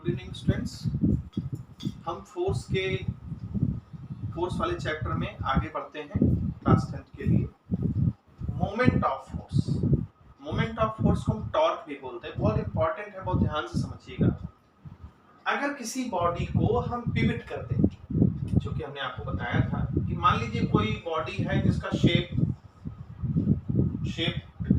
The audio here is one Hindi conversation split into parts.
Good evening students. हम फोर्स वाले चैप्टर में आगे बढ़ते हैं क्लास 10 के लिए। मोमेंट ऑफ फोर्स को हम टॉर्क भी बोलते हैं। बहुत इंपॉर्टेंट है, बहुत ध्यान से समझिएगा। अगर किसी बॉडी को हम पिवट कर दें, जो कि हमने आपको बताया था कि मान लीजिए कोई बॉडी है जिसका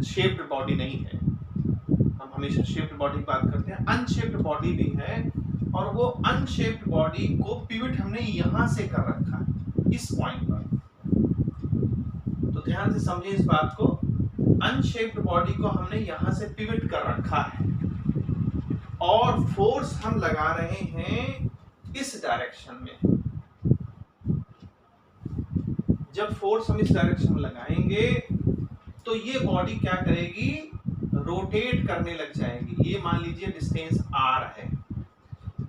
शेप्ड बॉडी नहीं है। हम हमेशा शेप्ड बॉडी की बात करते हैं, अनशेप्ड बॉडी भी है, और वो अनशेप्ड बॉडी को पिवट हमने यहां से कर रखा है, इस पॉइंट पर। तो ध्यान से समझिए इस बात को। अनशेप्ड बॉडी को हमने यहां से पिवट कर रखा है और फोर्स हम लगा रहे हैं इस डायरेक्शन में। जब फोर्स हम इस डायरेक्शन में लगाएंगे तो ये बॉडी क्या करेगी, रोटेट करने लग जाएगी। ये मान लीजिए डिस्टेंस आर है,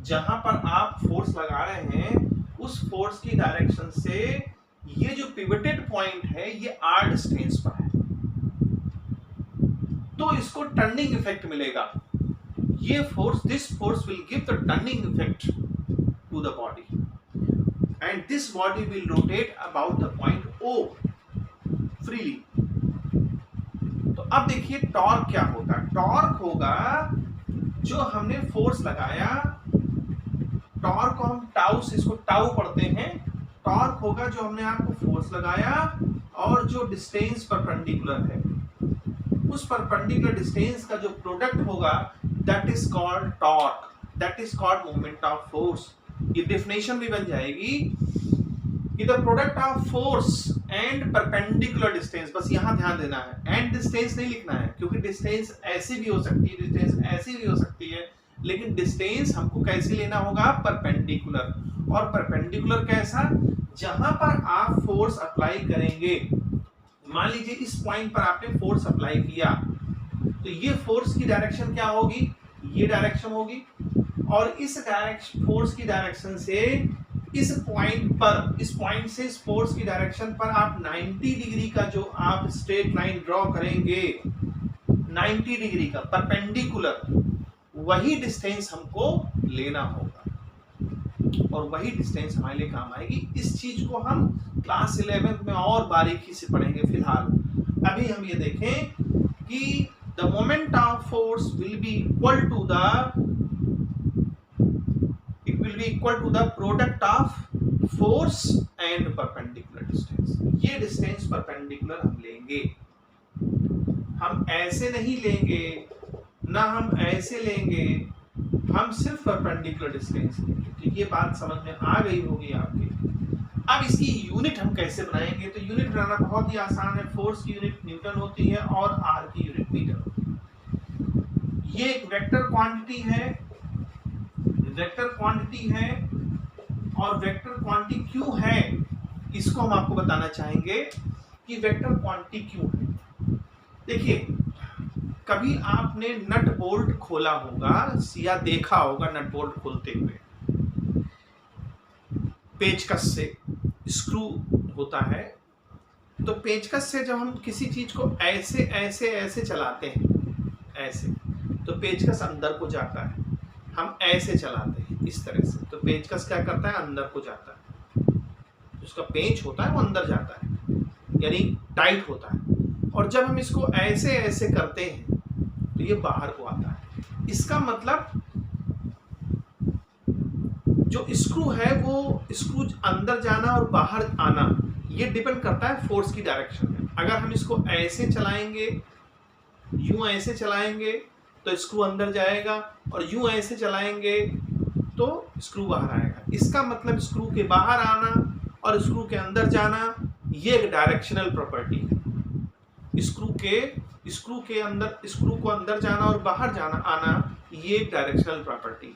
जहां पर आप फोर्स लगा रहे हैं उस फोर्स की डायरेक्शन से ये जो पिवटेड पॉइंट है ये आर डिस्टेंस पर है, तो इसको टर्निंग इफेक्ट मिलेगा। ये this force will give the turning effect to the body and this body will rotate about the point O freely। तो अब देखिए टॉर्क क्या होगा। टॉर्क होगा जो हमने फोर्स लगाया, टॉर्क को हम टाउ से इसको टाउ पढ़ते हैं। टॉर्क होगा जो हमने आपको फोर्स लगाया और जो डिस्टेंस परपेंडिकुलर है, उस परपेंडिकुलर डिस्टेंस का जो प्रोडक्ट होगा that is called torque, that is called moment of force. ये डेफिनेशन भी बन जाएगी कि the product of force and perpendicular distance. बस यहां ध्यान देना है, एंड डिस्टेंस नहीं लिखना है, क्योंकि डिस्टेंस ऐसी भी हो सकती है, डिस्टेंस ऐसी भी हो सकती है, लेकिन डिस्टेंस हमको कैसे लेना होगा, परपेंडिकुलर। और परपेंडिकुलर कैसा, जहां पर आप फोर्स अप्लाई करेंगे। मान लीजिए इस पॉइंट पर आपने फोर्स अप्लाई किया, तो ये फोर्स की डायरेक्शन क्या होगी, ये डायरेक्शन होगी, और इस डायरेक्शन फोर्स की डायरेक्शन से इस पॉइंट से इस फोर्स की डायरेक्शन पर आप 90 डिग्री का जो आप स्ट्रेट लाइन ड्रॉ करेंगे, 90 डिग्री का परपेंडिकुलर, वही डिस्टेंस हमको लेना होगा और वही डिस्टेंस हमारे लिए काम आएगी। इस चीज को हम क्लास 11 में और बारीकी से पढ़ेंगे। फिलहाल अभी हम ये देखें कि the moment of force will be equal to the product of force and perpendicular distance. ये डिस्टेंस परपेंडिकुलर हम लेंगे, हम ऐसे नहीं लेंगे, ना हम ऐसे लेंगे, हम सिर्फ परपेंडिकुलर डिस्टेंस लेंगे। तो ये बात समझ में आ गई होगी आपके। अब इसकी यूनिट हम कैसे बनाएंगे, तो यूनिट बनाना बहुत ही आसान है। फोर्स की यूनिट न्यूटन होती है और आर की यूनिट मीटर होती है। ये एक वेक्टर क्वांटिटी है और वेक्टर क्वांटिटी क्यों है, इसको हम आपको बताना चाहेंगे कि वेक्टर क्वांटिटी क्यों है। देखिए, कभी आपने नट बोल्ट खोला होगा या देखा होगा नट बोल्ट खोलते हुए। पेचकस से स्क्रू होता है, तो पेचकस से जब हम किसी चीज को ऐसे ऐसे ऐसे चलाते हैं, ऐसे, तो पेचकस अंदर को जाता है। हम ऐसे चलाते हैं इस तरह से, तो पेचकस क्या करता है, अंदर को जाता है। उसका पेंच होता है वो अंदर जाता है, यानी टाइट होता है। और जब हम इसको ऐसे ऐसे करते हैं तो ये बाहर को आता है। इसका मतलब जो स्क्रू है वो स्क्रू अंदर जाना और बाहर आना, ये डिपेंड करता है फोर्स की डायरेक्शन में। अगर हम इसको ऐसे चलाएंगे, यूं ऐसे चलाएंगे तो स्क्रू अंदर जाएगा, और यूं ऐसे चलाएंगे तो स्क्रू बाहर आएगा। इसका मतलब स्क्रू के बाहर आना और स्क्रू के अंदर जाना, ये एक डायरेक्शनल प्रॉपर्टी है। स्क्रू को अंदर जाना और बाहर जाना आना, ये एक डायरेक्शनल प्रॉपर्टी है।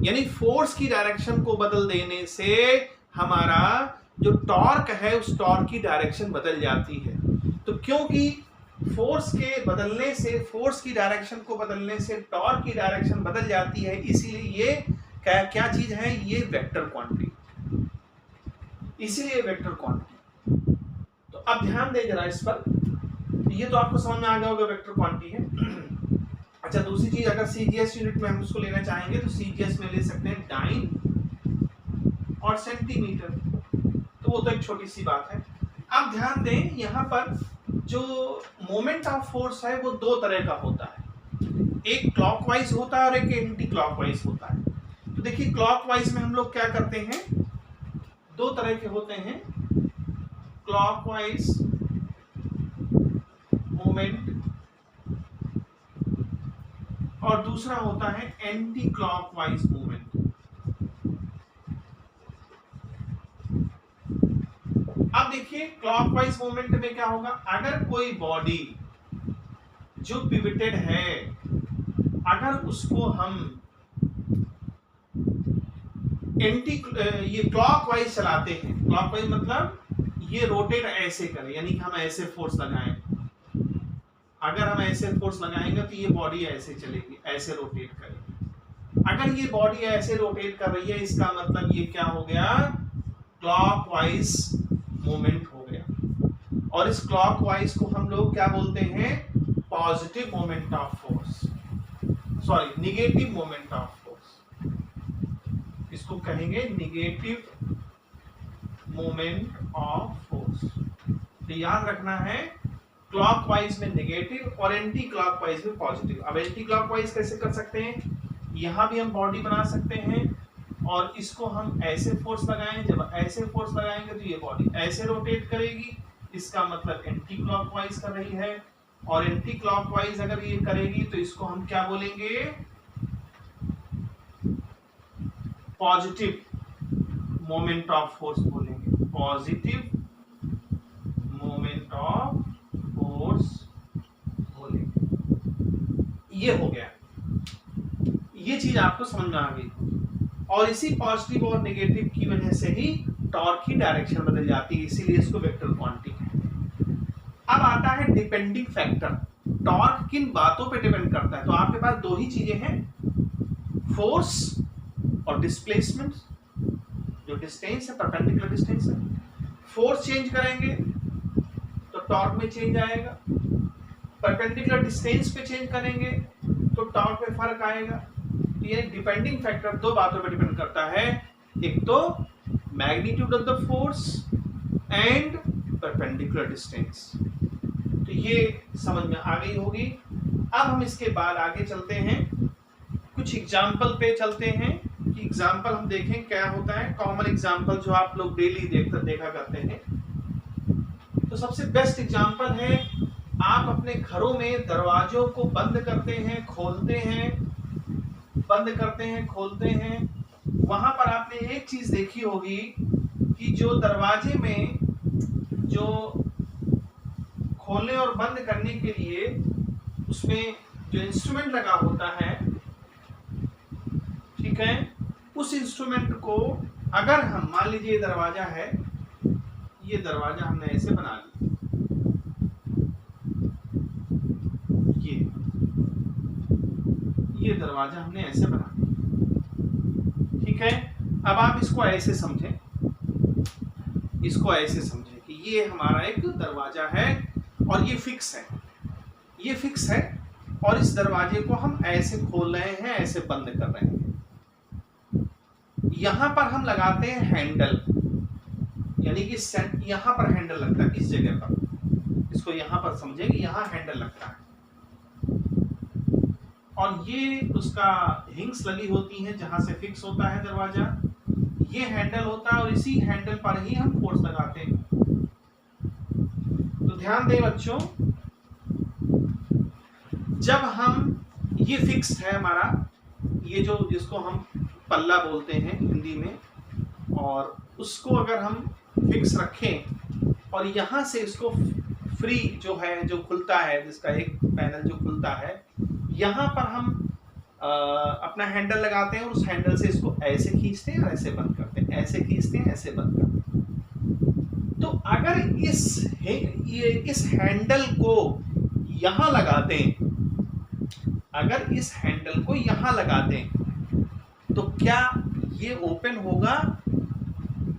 यानी फोर्स की डायरेक्शन को बदल देने से हमारा जो टॉर्क है उस टॉर्क की डायरेक्शन बदल जाती है। तो क्योंकि फोर्स की डायरेक्शन को बदलने से टॉर्क की डायरेक्शन बदल जाती है, इसीलिए ये क्या चीज है, ये वेक्टर क्वांटिटी, इसीलिए वेक्टर क्वांटिटी। तो अब ध्यान दें जरा इस पर। ये तो आपको समझ में आ गया होगा वेक्टर क्वांटिटी है। अच्छा, दूसरी चीज, अगर सीजीएस यूनिट में हम उसको लेना चाहेंगे तो सीजीएस में ले सकते हैं डाइन और सेंटीमीटर, तो वो तो एक छोटी सी बात है। अब ध्यान दें, यहाँ पर जो मोमेंट ऑफ फोर्स है वो दो तरह का होता है, एक क्लॉकवाइज होता है और एक एंटी क्लॉकवाइज होता है। तो देखिए, क्लॉकवाइज में हम लोग क्या करते हैं, दो तरह के होते हैं, क्लॉकवाइज मोमेंट और दूसरा होता है एंटी क्लॉकवाइज मूवमेंट। अब देखिए, क्लॉकवाइज मूवमेंट में क्या होगा, अगर कोई बॉडी जो पिवटेड है, अगर उसको हम ये क्लॉकवाइज चलाते हैं, क्लॉकवाइज मतलब ये रोटेट ऐसे करे, यानी कि हम ऐसे फोर्स लगाएं, अगर हम ऐसे फोर्स लगाएंगे तो ये बॉडी ऐसे चलेगी, ऐसे रोटेट करेगी। अगर ये बॉडी ऐसे रोटेट कर रही है, इसका मतलब ये क्या हो गया, क्लॉकवाइज मूवमेंट हो गया। और इस क्लॉकवाइज को हम लोग क्या बोलते हैं, positive moment of force, sorry negative moment of force, इसको कहेंगे निगेटिव मोमेंट ऑफ फोर्स। तो याद रखना है, क्लॉकवाइज में नेगेटिव और एंटी क्लॉकवाइज में पॉजिटिव। अब एंटी क्लॉकवाइज कैसे कर सकते हैं, यहां भी हम बॉडी बना सकते हैं और इसको हम ऐसे फोर्स लगाएं, जब ऐसे फोर्स लगाएंगे तो ये बॉडी ऐसे रोटेट करेगी, इसका मतलब एंटी क्लॉकवाइज कर रही है। और एंटी क्लॉकवाइज अगर ये करेगी तो इसको हम क्या बोलेंगे, पॉजिटिव मोमेंट ऑफ फोर्स बोलेंगे, पॉजिटिव मोमेंट ऑफ फोर्स बोलेंगे। ये हो गया, ये चीज आपको समझ में आ गई। और इसी पॉजिटिव और नेगेटिव की वजह से ही टॉर्क की डायरेक्शन बदल जाती है, इसीलिए इसको वेक्टर क्वांटिटी है। अब आता है डिपेंडिंग फैक्टर, टॉर्क किन बातों पे डिपेंड करता है। तो आपके पास दो ही चीजें हैं, फोर्स और डिस्प्लेसमेंट, जो डिस्टेंस है, परपेंडिकुलर डिस्टेंस है। फोर्स चेंज करेंगे तो टॉर्क में चेंज आएगा, परपेंडिकुलर डिस्टेंस पे चेंज करेंगे तो टॉर्क में फर्क आएगा। तो ये डिपेंडिंग फैक्टर दो बातों पे डिपेंड करता है, एक तो magnitude of the force and perpendicular distance. तो ये समझ में आ गई होगी। अब हम इसके बाद आगे चलते हैं, कुछ एग्जाम्पल पे चलते हैं कि एग्जाम्पल हम देखें क्या होता है, कॉमन एग्जाम्पल जो आप लोग डेली देखा करते हैं। तो सबसे बेस्ट एग्जाम्पल है, आप अपने घरों में दरवाजों को बंद करते हैं, खोलते हैं, बंद करते हैं, खोलते हैं। वहां पर आपने एक चीज देखी होगी कि जो दरवाजे में जो खोलने और बंद करने के लिए उसमें जो इंस्ट्रूमेंट लगा होता है, ठीक है, उस इंस्ट्रूमेंट को अगर हम, मान लीजिए ये दरवाजा है, ये दरवाजा हमने ऐसे बना लिया, ये दरवाजा हमने ऐसे बना लिया, ठीक है। अब आप इसको ऐसे समझें, इसको ऐसे समझें कि ये हमारा एक दरवाजा है और ये फिक्स है, ये फिक्स है, और इस दरवाजे को हम ऐसे खोल रहे हैं, ऐसे बंद कर रहे हैं। यहां पर हम लगाते हैं हैंडल, यानी कि यहां पर हैंडल लगता है, इस जगह पर, इसको यहां पर समझें कि यहां हैंडल लगता है, और ये उसका हिंग्स लगी होती हैं जहां से फिक्स होता है दरवाजा, ये हैंडल होता है और इसी हैंडल पर ही हम फोर्स लगाते हैं। तो ध्यान दें बच्चों, जब हम, ये फिक्स्ड है हमारा, ये जो जिसको हम पल्ला बोलते हैं हिंदी में, और उसको अगर हम फिक्स रखें और यहां से इसको फ्री जो है, जो खुलता है, जिसका एक पैनल जो खुलता है, यहां पर हम अपना हैंडल लगाते हैं और उस हैंडल से इसको ऐसे खींचते हैं और ऐसे बंद करते हैं, ऐसे खींचते हैं, ऐसे बंद करते हैं। तो अगर इस हैंडल को यहां लगा दें, अगर इस हैंडल को यहां लगा दें तो क्या ये ओपन होगा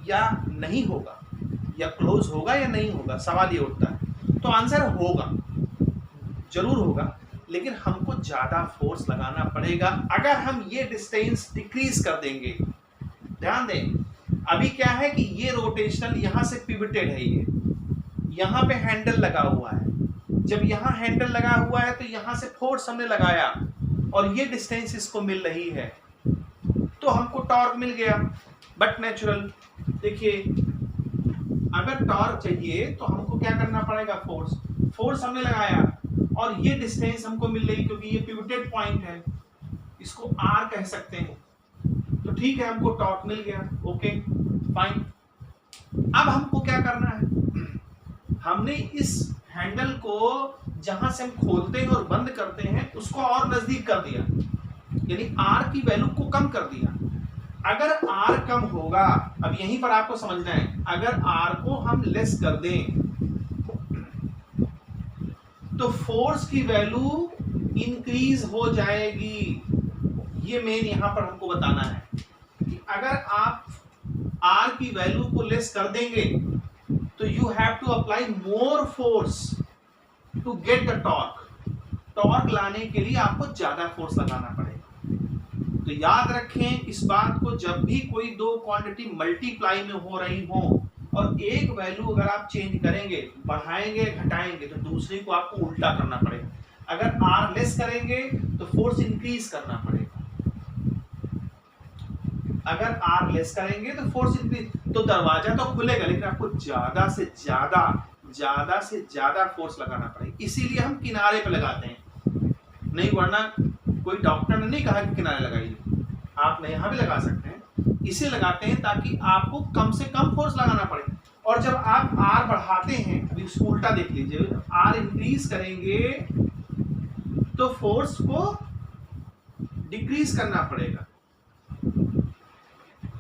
या नहीं होगा, या क्लोज होगा या नहीं होगा, सवाल ये उठता है। तो आंसर होगा, जरूर होगा। लेकिन हमको ज्यादा फोर्स लगाना पड़ेगा अगर हम ये डिस्टेंस डिक्रीज कर देंगे। ध्यान दें, अभी क्या है कि ये रोटेशनल यहां से पिवटेड है, ये यहां पे हैंडल लगा हुआ है। जब यहां हैंडल लगा हुआ है तो यहां से फोर्स हमने लगाया और ये डिस्टेंस इसको मिल रही है, तो हमको टॉर्क मिल गया। बट नेचुरल, देखिए अगर टॉर्क चाहिए तो हमको क्या करना पड़ेगा, फोर्स हमने लगाया और ये डिस्टेंस हमको मिल रही क्योंकि ये पिवटेड पॉइंट है, इसको आर कह सकते हैं। तो ठीक है, हमको टॉर्क मिल गया, ओके फाइन। अब हमको क्या करना है, हमने इस हैंडल को जहां से हम खोलते हैं और बंद करते हैं उसको और नजदीक कर दिया, यानी आर की वैल्यू को कम कर दिया। अगर आर कम होगा, अब यहीं पर आपको समझना है, अगर आर को हम लेस कर दें तो फोर्स की वैल्यू इंक्रीज हो जाएगी। ये मेन यहां पर हमको बताना है कि अगर आप आर की वैल्यू को लेस कर देंगे तो you have to apply more force to get the torque. Torque लाने के लिए आपको ज्यादा फोर्स लगाना पड़ेगा। तो याद रखें इस बात को, जब भी कोई दो क्वांटिटी मल्टीप्लाई में हो रही हो और एक वैल्यू अगर आप चेंज करेंगे, बढ़ाएंगे घटाएंगे, तो दूसरे को आपको उल्टा करना पड़ेगा। अगर आर लेस करेंगे तो फोर्स इंक्रीज करना पड़ेगा, अगर आर लेस करेंगे तो फोर्स इंक्रीज, तो दरवाजा तो खुलेगा लेकिन आपको ज्यादा से ज्यादा फोर्स लगाना पड़ेगा। इसीलिए हम किनारे पे लगाते हैं, नहीं वरना कोई डॉक्टर ने नहीं कहा कि किनारे लगाइए, आप यहां भी लगा सकते हैं। इसे लगाते हैं ताकि आपको कम से कम फोर्स लगाना पड़े। और जब आप आर बढ़ाते हैं, अभी उसको उल्टा देख लीजिए, आर इंक्रीज करेंगे तो फोर्स को डिक्रीज करना पड़ेगा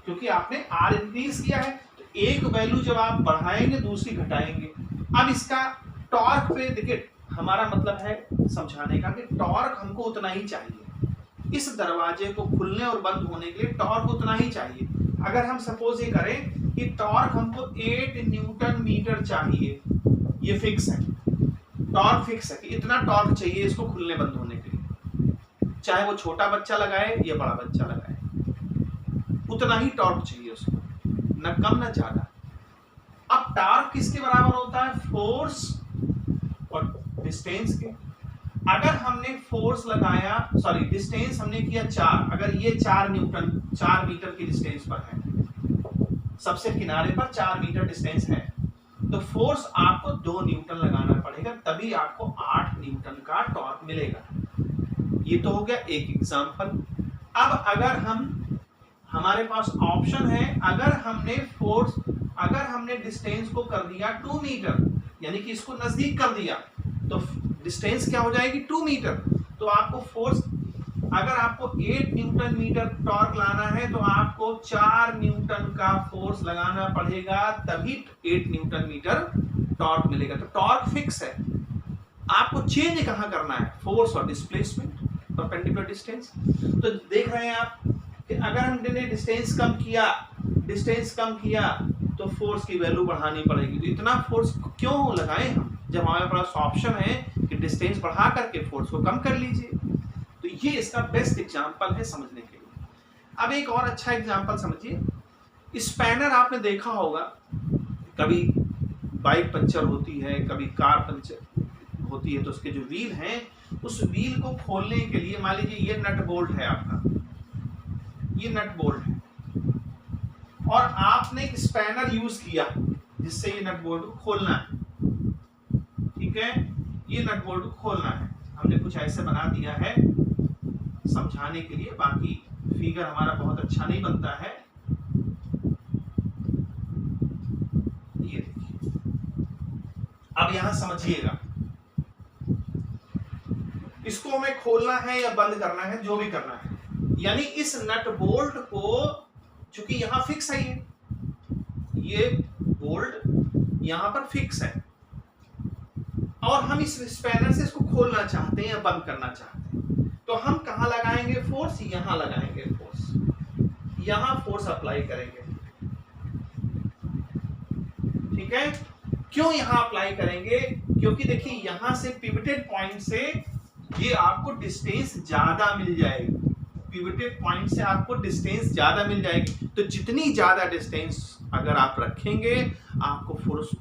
क्योंकि आपने आर इंक्रीज किया है। तो एक वैल्यू जब आप बढ़ाएंगे दूसरी घटाएंगे। अब इसका टॉर्क पे देखिए, हमारा मतलब है समझाने का कि टॉर्क हमको उतना ही चाहिए। इस दरवाजे को खुलने और बंद होने के लिए टॉर्क उतना ही चाहिए। अगर हम सपोज ये करें कि टॉर्क हमको 8 न्यूटन मीटर चाहिए, ये फिक्स है, टॉर्क फिक्स है कि इतना टॉर्क चाहिए इसको खुलने बंद होने के लिए, चाहे वो छोटा बच्चा लगाए या बड़ा बच्चा लगाए, उतना ही टॉर्क चाहिए उसको, न कम न ज्यादा। अब टॉर्क किसके बराबर होता है, फोर्स और डिस्टेंस के। अगर हमने फोर्स लगाया, सॉरी डिस्टेंस हमने किया 4, अगर ये 4 मीटर की डिस्टेंस पर है, सबसे किनारे पर 4 मीटर डिस्टेंस है, तो फोर्स आपको 2 न्यूटन लगाना पड़ेगा, तभी आपको 8 न्यूटन का टॉर्क मिलेगा। ये तो हो गया एक एग्जांपल। अब अगर हमारे पास ऑप्शन है, अगर हमने डिस्टेंस को कर दिया 2 मीटर, यानी कि इसको नजदीक कर दिया, तो डिस्टेंस क्या हो जाएगी 2 मीटर। तो आपको फोर्स, अगर आपको 8 न्यूटन मीटर टॉर्क लाना है तो आपको 4 न्यूटन का फोर्स लगाना पड़ेगा, तभी 8 न्यूटन मीटर टॉर्क मिलेगा। तो टॉर्क फिक्स है, आपको चेंज कहां करना है, फोर्स और डिस्प्लेसमेंट, परपेंडिकुलर डिस्टेंस। तो देख रहे हैं आप कि अगर हमने डिस्टेंस कम किया तो फोर्स की वैल्यू बढ़ानी पड़ेगी। तो इतना फोर्स क्यों लगाएं हम, जब हमारे पास ऑप्शन है कि डिस्टेंस बढ़ा करके फोर्स को कम कर लीजिए। तो ये इसका बेस्ट एग्जांपल है समझने के लिए। अब एक और अच्छा एग्जांपल समझिए। स्पैनर आपने देखा होगा, कभी बाइक पंचर होती है, कभी कार पंचर होती है, तो उसके जो व्हील हैं, उस व्हील को खोलने के लिए मान लीजिए ये नट बोल्ट है आपका, ये नट बोल्ट है, और आपने एक स्पैनर यूज किया जिससे ये नट बोल्ट को खोलना है। ठीक है, ये नट बोल्ट को खोलना है, हमने कुछ ऐसे बना दिया है समझाने के लिए, बाकी फिगर हमारा बहुत अच्छा नहीं बनता है। ये देखिए, अब यहां समझिएगा, इसको हमें खोलना है या बंद करना है, जो भी करना है, यानी इस नट बोल्ट को, चूंकि यहां फिक्स है, ये बोल्ट यहां पर फिक्स है, और हम इस स्पैनर से इसको खोलना चाहते हैं या बंद करना चाहते हैं, तो हम कहां लगाएंगे फोर्स, यहां लगाएंगे फोर्स, यहां फोर्स अप्लाई करेंगे। ठीक है, क्यों यहां अप्लाई करेंगे, क्योंकि देखिए यहां से पिवटेड पॉइंट से ये आपको डिस्टेंस ज्यादा मिल जाएगी, पिवटेड पॉइंट से आपको डिस्टेंस ज्यादा मिल जाएगी। तो जितनी ज्यादा डिस्टेंस अगर आप रखेंगे आपको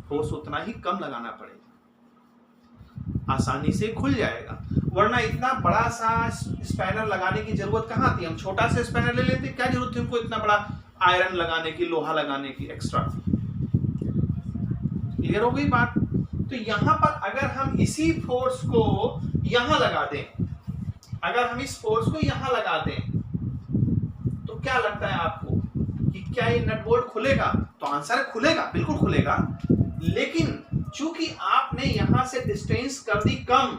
फोर्स उतना ही कम लगाना पड़ेगा, आसानी से खुल जाएगा। वरना इतना बड़ा सा स्पैनर लगाने की जरूरत कहाँ थी, हम छोटा सा स्पैनर ले लेते, क्या जरूरत थी हमको इतना बड़ा आयरन लगाने की, लोहा लगाने की एक्स्ट्रा। क्लियर हो गई बात। तो यहां पर अगर हम इसी फोर्स को यहां लगा दें, अगर हम इस फोर्स को यहां लगा दें तो क्या लगता है आपको कि क्या ये नट बोल्ट खुलेगा? तो आंसर है खुलेगा, बिल्कुल खुलेगा। लेकिन चूंकि आपने यहां से डिस्टेंस कर दी कम,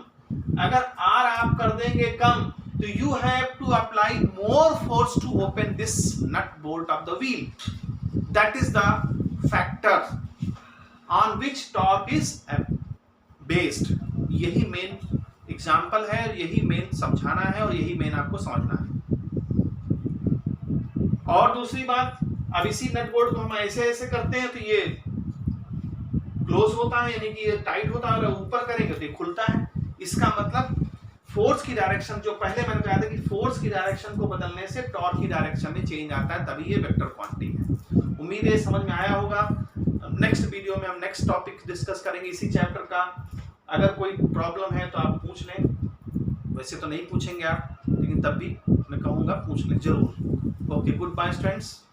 अगर आर आप कर देंगे कम, तो you have to apply more force to open this nut bolt of the wheel. That is the factor on which torque is based। यही मेन एग्जाम्पल है, यही मेन समझाना है और यही मेन आपको समझना है। और दूसरी बात, अब इसी नट बोल्ट को हम ऐसे ऐसे करते हैं तो ये क्लोज होता है, यानी कि ये टाइट होता है, और ऊपर करेंगे तो ये खुलता है। इसका मतलब फोर्स की डायरेक्शन, जो पहले मैंने कहा था कि फोर्स की डायरेक्शन को बदलने से टॉर्क की डायरेक्शन में चेंज आता है, तभी ये वेक्टर क्वांटिटी है। उम्मीद है समझ में आया होगा। नेक्स्ट वीडियो में हम नेक्स्ट टॉपिक डिस्कस करेंगे इसी चैप्टर का। अगर कोई प्रॉब्लम है तो आप पूछ लें, वैसे तो नहीं पूछेंगे आप, लेकिन तब भी मैं कहूँगा पूछ लें जरूर। Okay, goodbye students.